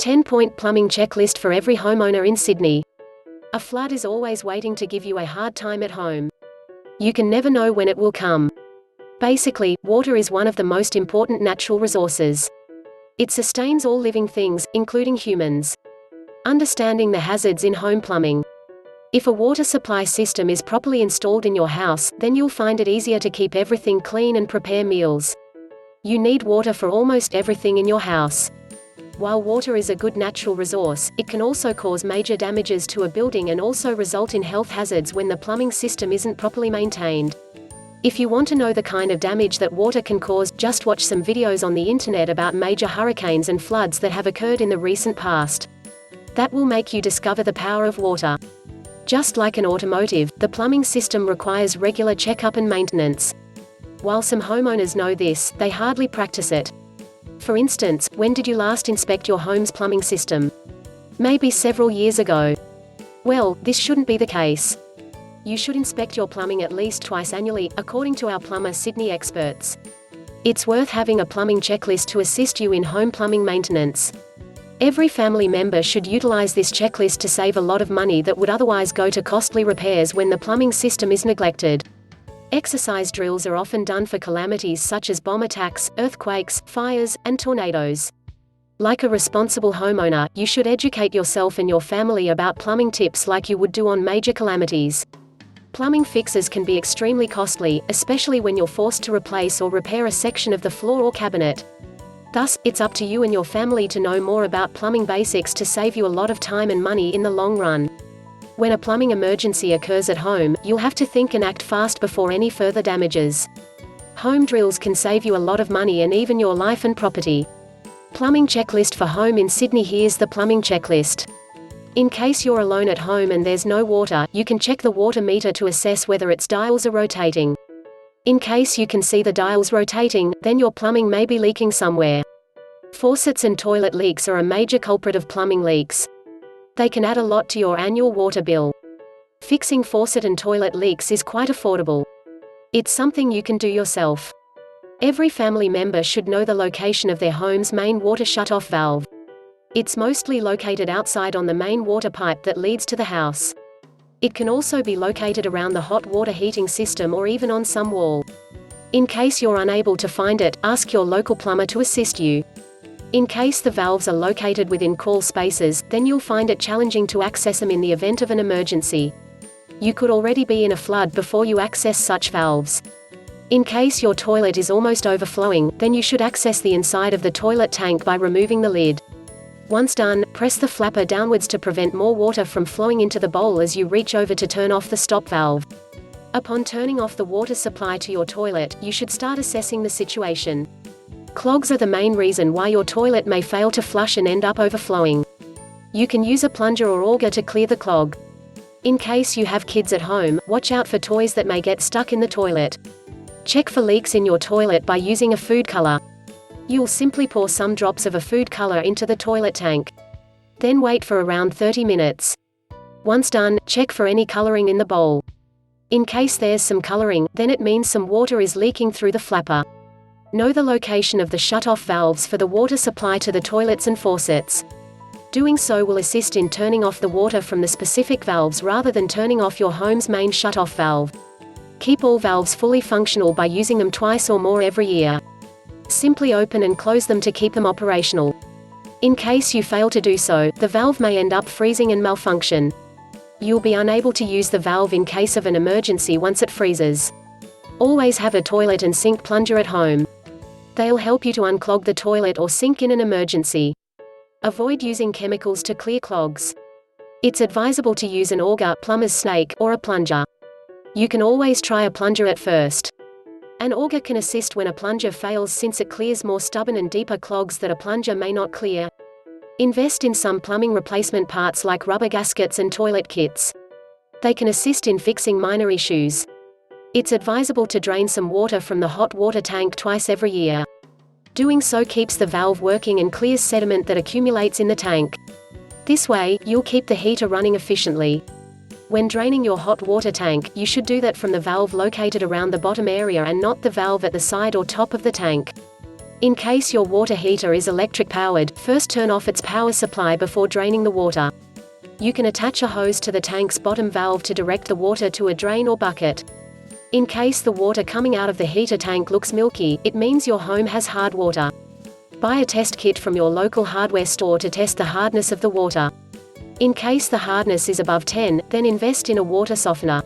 10-point plumbing checklist for every homeowner in Sydney. A flood is always waiting to give you a hard time at home. You can never know when it will come. Basically, water is one of the most important natural resources. It sustains all living things, including humans. Understanding the hazards in home plumbing. If a water supply system is properly installed in your house, then you'll find it easier to keep everything clean and prepare meals. You need water for almost everything in your house. While water is a good natural resource, it can also cause major damages to a building and also result in health hazards when the plumbing system isn't properly maintained. If you want to know the kind of damage that water can cause, just watch some videos on the internet about major hurricanes and floods that have occurred in the recent past. That will make you discover the power of water. Just like an automotive, the plumbing system requires regular checkup and maintenance. While some homeowners know this, they hardly practice it. For instance, when did you last inspect your home's plumbing system? Maybe several years ago. Well, this shouldn't be the case. You should inspect your plumbing at least twice annually, according to our Plumber Sydney experts. It's worth having a plumbing checklist to assist you in home plumbing maintenance. Every family member should utilize this checklist to save a lot of money that would otherwise go to costly repairs when the plumbing system is neglected. Exercise drills are often done for calamities such as bomb attacks, earthquakes, fires, and tornadoes. Like a responsible homeowner, you should educate yourself and your family about plumbing tips like you would do on major calamities. Plumbing fixes can be extremely costly, especially when you're forced to replace or repair a section of the floor or cabinet. Thus, it's up to you and your family to know more about plumbing basics to save you a lot of time and money in the long run. When a plumbing emergency occurs at home, you'll have to think and act fast before any further damages. Home drills can save you a lot of money and even your life and property. Plumbing checklist for home in Sydney. Here's the plumbing checklist. In case you're alone at home and there's no water, you can check the water meter to assess whether its dials are rotating. In case you can see the dials rotating, then your plumbing may be leaking somewhere. Faucets and toilet leaks are a major culprit of plumbing leaks. They can add a lot to your annual water bill. Fixing faucet and toilet leaks is quite affordable. It's something you can do yourself. Every family member should know the location of their home's main water shutoff valve. It's mostly located outside on the main water pipe that leads to the house. It can also be located around the hot water heating system or even on some wall. In case you're unable to find it, ask your local plumber to assist you. In case the valves are located within crawl spaces, then you'll find it challenging to access them in the event of an emergency. You could already be in a flood before you access such valves. In case your toilet is almost overflowing, then you should access the inside of the toilet tank by removing the lid. Once done, press the flapper downwards to prevent more water from flowing into the bowl as you reach over to turn off the stop valve. Upon turning off the water supply to your toilet, you should start assessing the situation. Clogs are the main reason why your toilet may fail to flush and end up overflowing. You can use a plunger or auger to clear the clog. In case you have kids at home, watch out for toys that may get stuck in the toilet. Check for leaks in your toilet by using a food color. You'll simply pour some drops of a food color into the toilet tank. Then wait for around 30 minutes. Once done, check for any coloring in the bowl. In case there's some coloring, then it means some water is leaking through the flapper. Know the location of the shutoff valves for the water supply to the toilets and faucets. Doing so will assist in turning off the water from the specific valves rather than turning off your home's main shutoff valve. Keep all valves fully functional by using them twice or more every year. Simply open and close them to keep them operational. In case you fail to do so, the valve may end up freezing and malfunction. You'll be unable to use the valve in case of an emergency once it freezes. Always have a toilet and sink plunger at home. They'll help you to unclog the toilet or sink in an emergency. Avoid using chemicals to clear clogs. It's advisable to use an auger, plumber's snake, or a plunger. You can always try a plunger at first. An auger can assist when a plunger fails since it clears more stubborn and deeper clogs that a plunger may not clear. Invest in some plumbing replacement parts like rubber gaskets and toilet kits. They can assist in fixing minor issues. It's advisable to drain some water from the hot water tank twice every year. Doing so keeps the valve working and clears sediment that accumulates in the tank. This way, you'll keep the heater running efficiently. When draining your hot water tank, you should do that from the valve located around the bottom area and not the valve at the side or top of the tank. In case your water heater is electric powered, first turn off its power supply before draining the water. You can attach a hose to the tank's bottom valve to direct the water to a drain or bucket. In case the water coming out of the heater tank looks milky, it means your home has hard water. Buy a test kit from your local hardware store to test the hardness of the water. In case the hardness is above 10, then invest in a water softener.